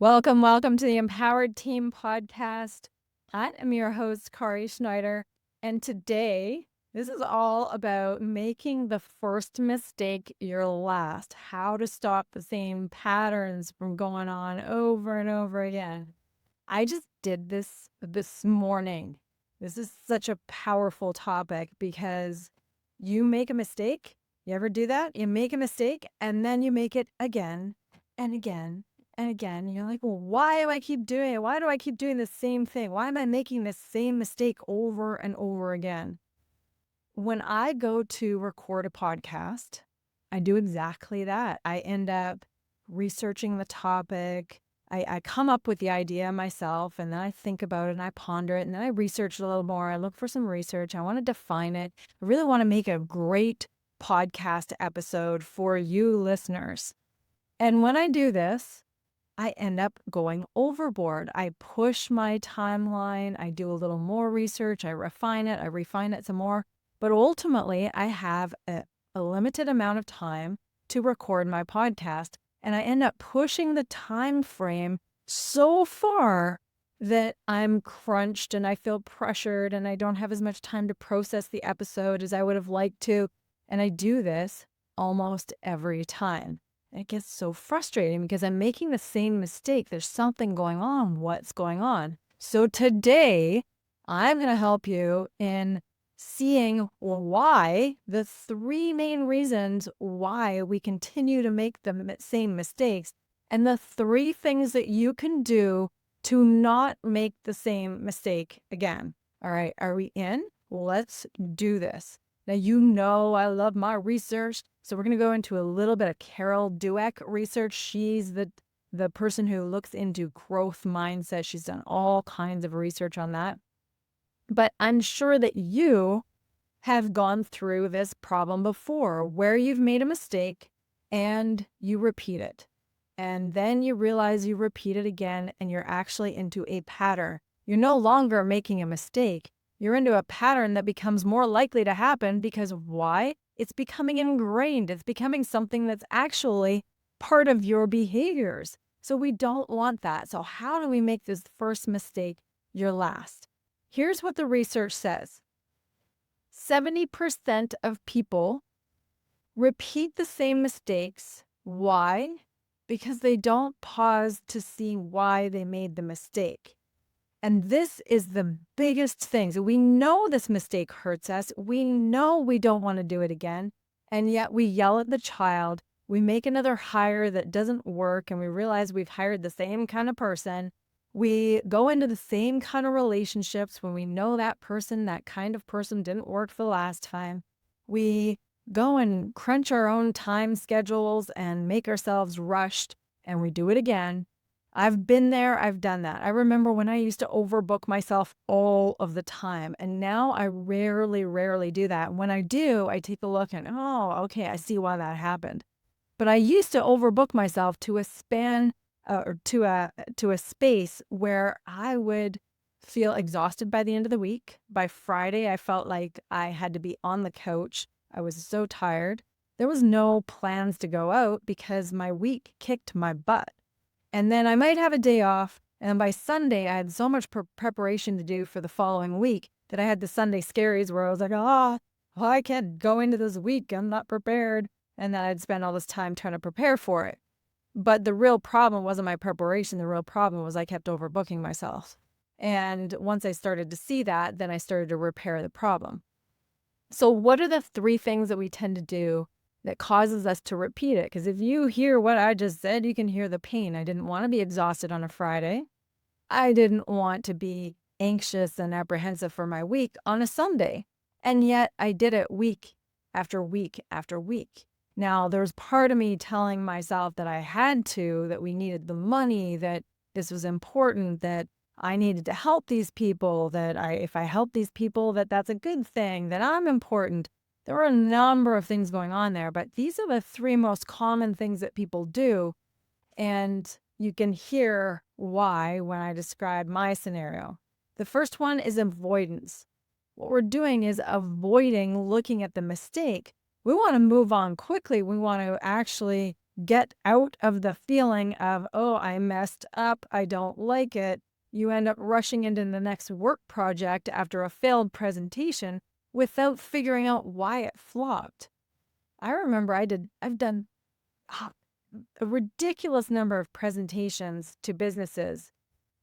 Welcome to the Empowered Team Podcast. I am your host, Kari Schneider, and today this is all about making the first mistake your last, how to stop the same patterns from going on over and over again. I just did this morning. This is such a powerful topic because you make a mistake. You ever do that? You make a mistake and then you make it again and again and again. You're like, well, why do I keep doing it? Why do I keep doing the same thing? Why am I making this same mistake over and over again? When I go to record a podcast, I do exactly that. I end up researching the topic. I come up with the idea myself, and then I think about it and I ponder it, and then I research a little more. I look for some research. I want to define it. I really want to make a great podcast episode for you listeners. And when I do this, I end up going overboard. I push my timeline. I do a little more research. I refine it some more. But ultimately, I have a limited amount of time to record my podcast. And I end up pushing the time frame so far that I'm crunched and I feel pressured and I don't have as much time to process the episode as I would have liked to. And I do this almost every time. It gets so frustrating because I'm making the same mistake. There's something going on. What's going on? So today, I'm going to help you in seeing why the three main reasons why we continue to make the same mistakes and the three things that you can do to not make the same mistake again. All right, are we in? Let's do this. Now, you know I love my research, so we're going to go into a little bit of Carol Dweck research. She's the person who looks into growth mindset. She's done all kinds of research on that. But I'm sure that you have gone through this problem before where you've made a mistake and you repeat it. And then you realize you repeat it again and you're actually into a pattern. You're no longer making a mistake. You're into a pattern that becomes more likely to happen because why? It's becoming ingrained. It's becoming something that's actually part of your behaviors. So we don't want that. So how do we make this first mistake your last? Here's what the research says. 70% of people repeat the same mistakes. Why? Because they don't pause to see why they made the mistake. And this is the biggest thing. So we know this mistake hurts us. We know we don't want to do it again. And yet we yell at the child. We make another hire that doesn't work. And we realize we've hired the same kind of person. We go into the same kind of relationships when we know that kind of person didn't work the last time. We go and crunch our own time schedules and make ourselves rushed. And we do it again. I've been there. I've done that. I remember when I used to overbook myself all of the time. And now I rarely do that. When I do, I take a look and, oh, okay, I see why that happened. But I used to overbook myself to a span or to a space where I would feel exhausted by the end of the week. By Friday, I felt like I had to be on the couch. I was so tired. There was no plans to go out because my week kicked my butt. And then I might have a day off. And by Sunday, I had so much preparation to do for the following week that I had the Sunday scaries where I was like, I can't go into this week. I'm not prepared. And then I'd spend all this time trying to prepare for it. But the real problem wasn't my preparation. The real problem was I kept overbooking myself. And once I started to see that, then I started to repair the problem. So what are the three things that we tend to do that causes us to repeat it? Because if you hear what I just said, you can hear the pain. I didn't want to be exhausted on a Friday. I didn't want to be anxious and apprehensive for my week on a Sunday. And yet I did it week after week after week. Now, there's part of me telling myself that I had to, that we needed the money, that this was important, that I needed to help these people, that if I help these people, that's a good thing, that I'm important. There were a number of things going on there, but these are the three most common things that people do. And you can hear why when I describe my scenario. The first one is avoidance. What we're doing is avoiding looking at the mistake. We want to move on quickly. We want to actually get out of the feeling of, oh, I messed up, I don't like it, you end up rushing into the next work project after a failed presentation without figuring out why it flopped. I remember I've done a ridiculous number of presentations to businesses,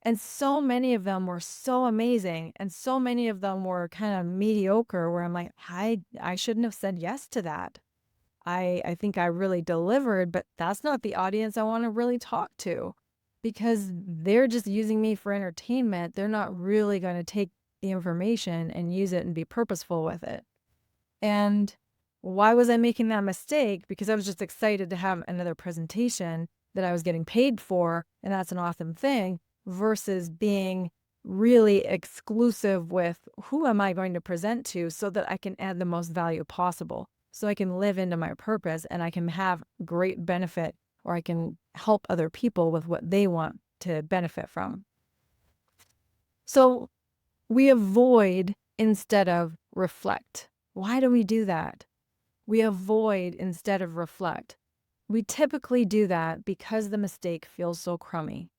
and so many of them were so amazing, and so many of them were kind of mediocre, where I'm like, I shouldn't have said yes to that. I think I really delivered, but that's not the audience I want to really talk to, because they're just using me for entertainment. They're not really going to take the information and use it and be purposeful with it. And why was I making that mistake? Because I was just excited to have another presentation that I was getting paid for, and that's an awesome thing, versus being really exclusive with who am I going to present to so that I can add the most value possible, so I can live into my purpose and I can have great benefit, or I can help other people with what they want to benefit from. So we avoid instead of reflect. Why do we do that? We avoid instead of reflect. We typically do that because the mistake feels so crummy.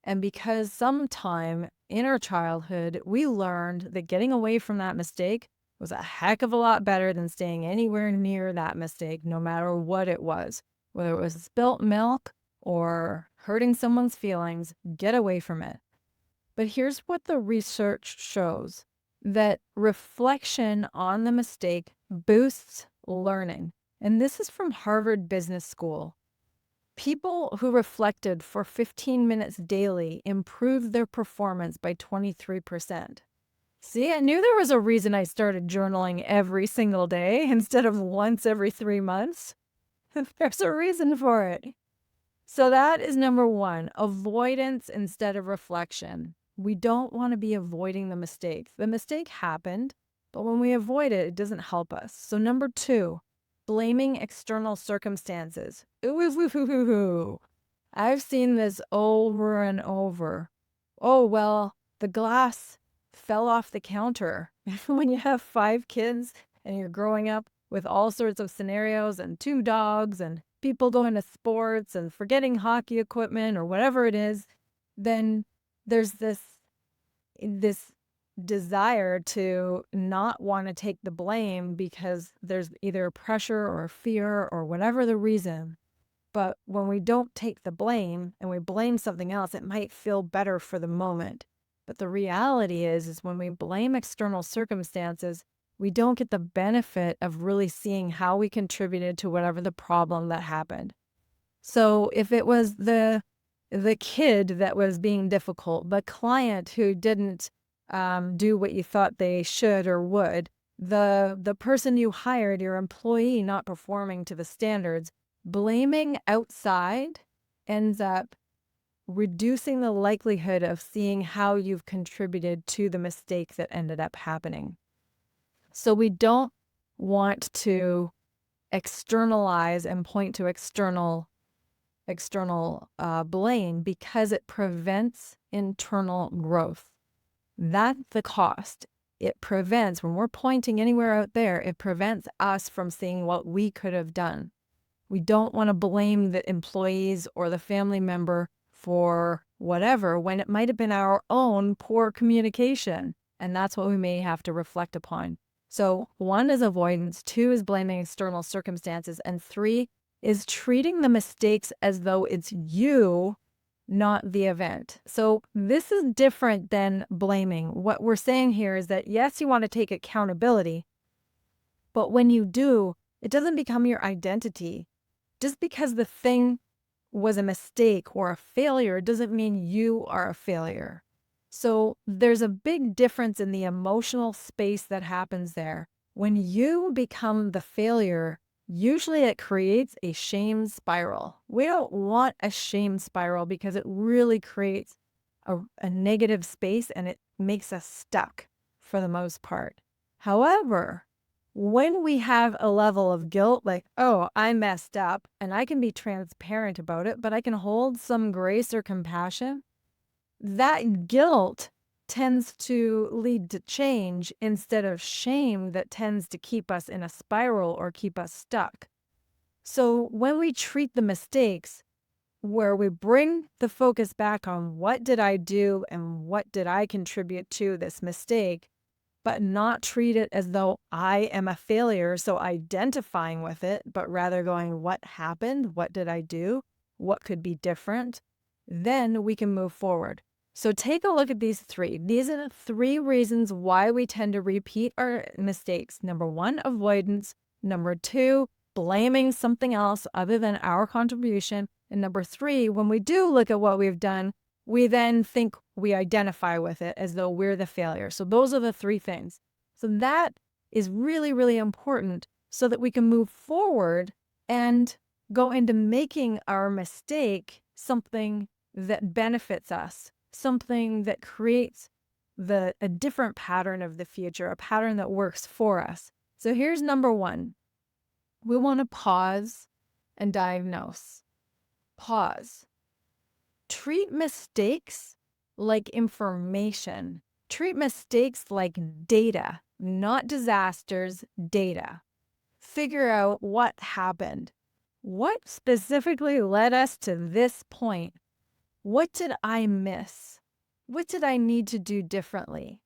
And because sometime in our childhood, we learned that getting away from that mistake was a heck of a lot better than staying anywhere near that mistake, no matter what it was. Whether it was spilt milk or hurting someone's feelings, get away from it. But here's what the research shows, that reflection on the mistake boosts learning. And this is from Harvard Business School. People who reflected for 15 minutes daily improved their performance by 23%. See, I knew there was a reason I started journaling every single day instead of once every 3 months. There's a reason for it. So that is number one, avoidance instead of reflection. We don't want to be avoiding the mistake. The mistake happened, but when we avoid it, it doesn't help us. So number two, blaming external circumstances. Ooh. I've seen this over and over. Oh, well, the glass fell off the counter. When you have 5 kids and you're growing up with all sorts of scenarios and 2 dogs and people going to sports and forgetting hockey equipment or whatever it is, then there's this desire to not want to take the blame because there's either pressure or fear or whatever the reason. But when we don't take the blame and we blame something else, it might feel better for the moment. But the reality is when we blame external circumstances, we don't get the benefit of really seeing how we contributed to whatever the problem that happened. So if it was the kid that was being difficult, the client who didn't do what you thought they should or would, the person you hired, your employee not performing to the standards, blaming outside ends up reducing the likelihood of seeing how you've contributed to the mistake that ended up happening. So we don't want to externalize and point to external blame because it prevents internal growth. That's the cost. It prevents, when we're pointing anywhere out there, it prevents us from seeing what we could have done. We don't want to blame the employees or the family member for whatever when it might have been our own poor communication. And that's what we may have to reflect upon. So 1 is avoidance, 2 is blaming external circumstances, and 3 is treating the mistakes as though it's you, not the event. So this is different than blaming. What we're saying here is that yes, you want to take accountability, but when you do, it doesn't become your identity. Just because the thing was a mistake or a failure doesn't mean you are a failure. So there's a big difference in the emotional space that happens there. When you become the failure, usually it creates a shame spiral. We don't want a shame spiral because it really creates a negative space and it makes us stuck for the most part. However, when we have a level of guilt, like, oh, I messed up, and I can be transparent about it, but I can hold some grace or compassion, that guilt tends to lead to change instead of shame that tends to keep us in a spiral or keep us stuck. So when we treat the mistakes, where we bring the focus back on what did I do and what did I contribute to this mistake, but not treat it as though I am a failure. So identifying with it, but rather going, what happened? What did I do? What could be different? Then we can move forward. So take a look at these three. These are the three reasons why we tend to repeat our mistakes. Number one, avoidance. Number two, blaming something else other than our contribution. And number three, when we do look at what we've done, we then think we identify with it as though we're the failure. So those are the three things. So that is really, really important so that we can move forward and go into making our mistake something that benefits us, something that creates a different pattern of the future, a pattern that works for us. So here's number one. We want to pause and diagnose. Pause. Treat mistakes like information. Treat mistakes like data, not disasters, data. Figure out what happened. What specifically led us to this point? What did I miss? What did I need to do differently?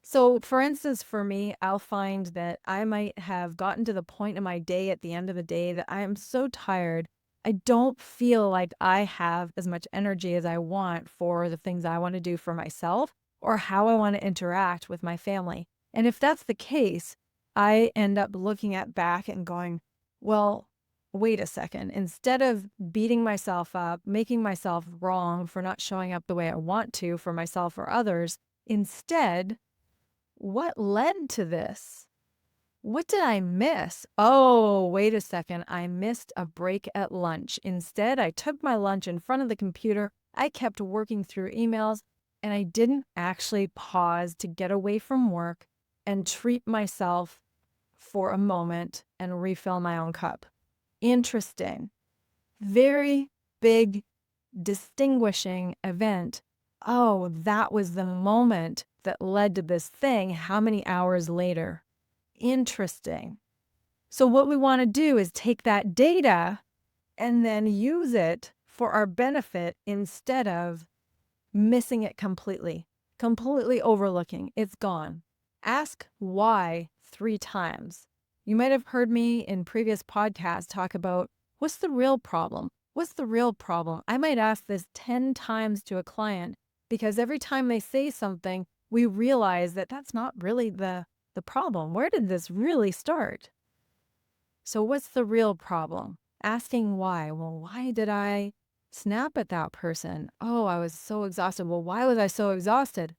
So, for instance, for me, I'll find that I might have gotten to the point in my day at the end of the day that I am so tired. I don't feel like I have as much energy as I want for the things I want to do for myself or how I want to interact with my family. And if that's the case, I end up looking at back and going, well, wait a second. Instead of beating myself up, making myself wrong for not showing up the way I want to for myself or others, instead, what led to this? What did I miss? Oh, wait a second. I missed a break at lunch. Instead, I took my lunch in front of the computer. I kept working through emails, and I didn't actually pause to get away from work and treat myself for a moment and refill my own cup. Interesting. Very big, distinguishing event. Oh, that was the moment that led to this thing. How many hours later? Interesting. So what we want to do is take that data and then use it for our benefit instead of missing it completely overlooking. It's gone. Ask why 3 times. You might have heard me in previous podcasts talk about what's the real problem? What's the real problem? I might ask this 10 times to a client because every time they say something, we realize that that's not really the problem. Where did this really start? So what's the real problem? Asking why. Well, why did I snap at that person? Oh, I was so exhausted. Well, why was I so exhausted?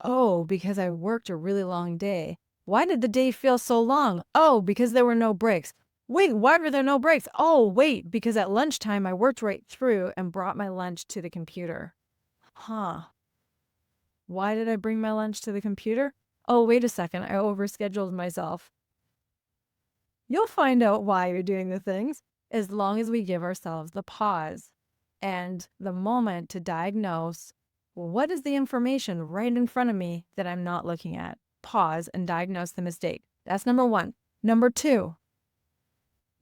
Oh, because I worked a really long day. Why did the day feel so long? Oh, because there were no breaks. Wait, why were there no breaks? Oh, wait, because at lunchtime I worked right through and brought my lunch to the computer. Huh. Why did I bring my lunch to the computer? Oh, wait a second, I overscheduled myself. You'll find out why you're doing the things as long as we give ourselves the pause and the moment to diagnose what is the information right in front of me that I'm not looking at. Pause and diagnose the mistake. That's number one. Number two,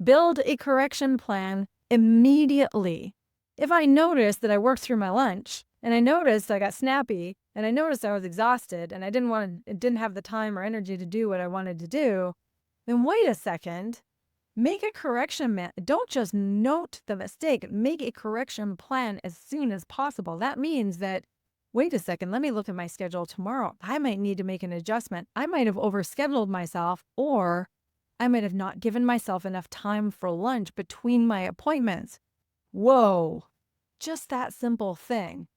build a correction plan immediately. If I notice that I worked through my lunch and I noticed I got snappy and I noticed I was exhausted and I didn't have the time or energy to do what I wanted to do, then wait a second. Make a correction plan. Don't just note the mistake. Make a correction plan as soon as possible. That means that, wait a second, let me look at my schedule tomorrow. I might need to make an adjustment. I might have overscheduled myself, or I might have not given myself enough time for lunch between my appointments. Whoa, just that simple thing.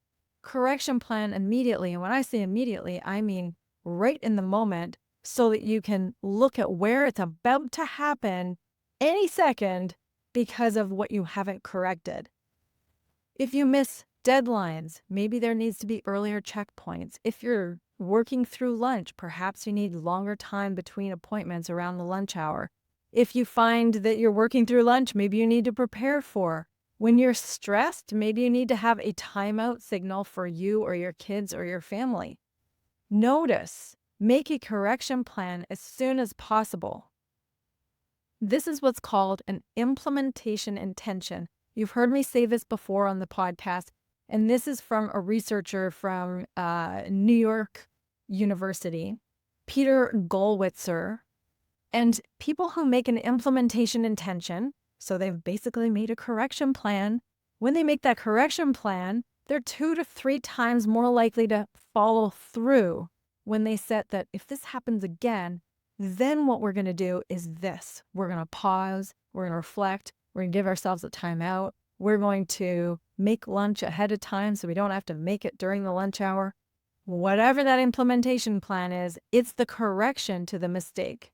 Correction plan immediately. And when I say immediately, I mean right in the moment so that you can look at where it's about to happen any second because of what you haven't corrected. If you miss deadlines, maybe there needs to be earlier checkpoints. If you're working through lunch, perhaps you need longer time between appointments around the lunch hour. If you find that you're working through lunch, maybe you need to prepare for. When you're stressed, maybe you need to have a timeout signal for you or your kids or your family. Notice, make a correction plan as soon as possible. This is what's called an implementation intention. You've heard me say this before on the podcast, and this is from a researcher from New York University, Peter Gollwitzer. And people who make an implementation intention, so they've basically made a correction plan, when they make that correction plan, they're 2 to 3 times more likely to follow through when they set that if this happens again, then what we're going to do is this. We're going to pause, we're going to reflect, we're going to give ourselves a timeout, we're going to make lunch ahead of time so we don't have to make it during the lunch hour. Whatever that implementation plan is, it's the correction to the mistake.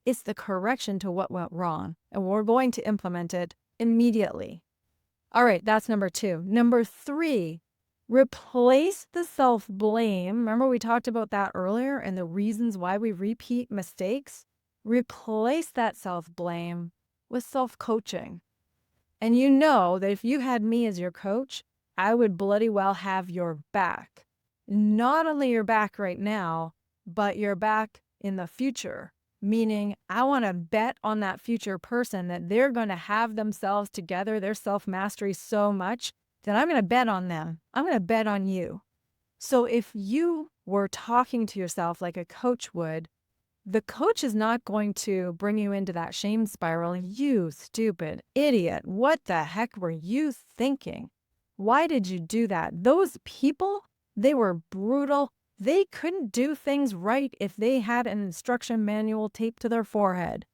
It's the correction to what went wrong, and we're going to implement it immediately. All right, that's number 2. Number 3, replace the self-blame. Remember we talked about that earlier and the reasons why we repeat mistakes? Replace that self-blame with self-coaching. And you know that if you had me as your coach, I would bloody well have your back. Not only your back right now, but your back in the future. Meaning, I want to bet on that future person that they're going to have themselves together, their self-mastery so much that I'm going to bet on them. I'm going to bet on you. So if you were talking to yourself like a coach would, the coach is not going to bring you into that shame spiral. You stupid idiot. What the heck were you thinking? Why did you do that? Those people, they were brutal. They couldn't do things right if they had an instruction manual taped to their forehead.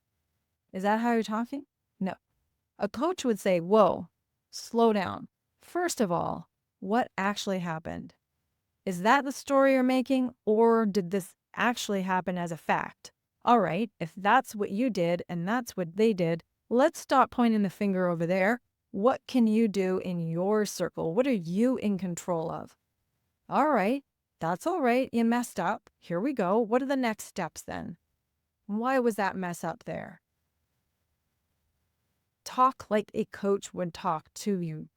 Is that how you're talking? No. A coach would say, whoa, slow down. First of all, what actually happened? Is that the story you're making, or did this actually happen as a fact? All right, if that's what you did and that's what they did, let's stop pointing the finger over there. What can you do in your circle? What are you in control of? All right. That's all right. You messed up. Here we go. What are the next steps then? Why was that mess up there? Talk like a coach would talk to you.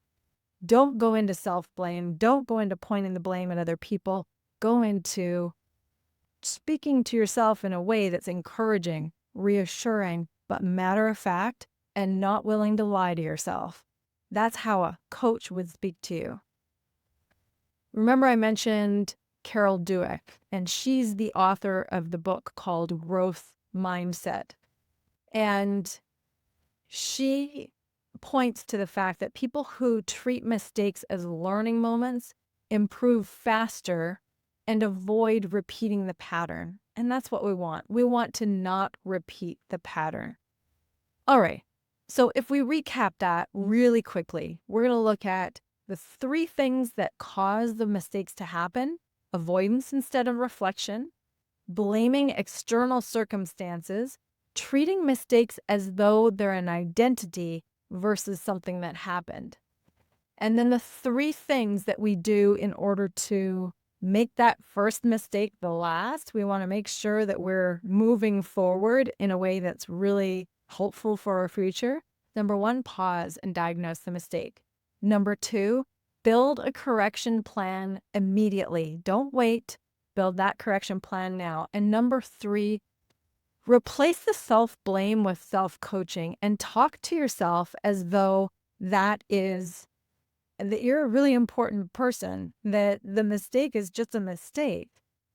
Don't go into self-blame. Don't go into pointing the blame at other people. Go into speaking to yourself in a way that's encouraging, reassuring, but matter of fact, and not willing to lie to yourself. That's how a coach would speak to you. Remember I mentioned Carol Dweck, and she's the author of the book called Growth Mindset. And she points to the fact that people who treat mistakes as learning moments improve faster and avoid repeating the pattern. And that's what we want. We want to not repeat the pattern. All right. So if we recap that really quickly, we're going to look at the 3 things that cause the mistakes to happen: avoidance instead of reflection, blaming external circumstances, treating mistakes as though they're an identity versus something that happened. And then the 3 things that we do in order to make that first mistake the last. We want to make sure that we're moving forward in a way that's really helpful for our future. Number 1, pause and diagnose the mistake. Number 2, build a correction plan immediately. Don't wait. Build that correction plan now. And number 3, replace the self-blame with self-coaching and talk to yourself as though that you're a really important person, that the mistake is just a mistake.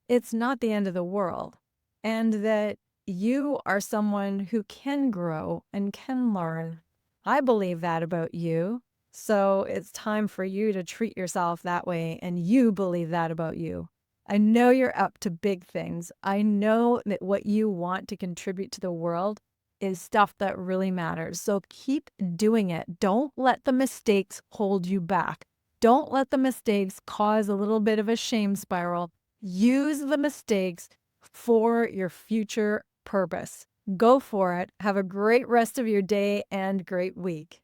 It's not the end of the world. And that you are someone who can grow and can learn. I believe that about you. So it's time for you to treat yourself that way, and you believe that about you. I know you're up to big things. I know that what you want to contribute to the world is stuff that really matters. So keep doing it. Don't let the mistakes hold you back. Don't let the mistakes cause a little bit of a shame spiral. Use the mistakes for your future purpose. Go for it. Have a great rest of your day and great week.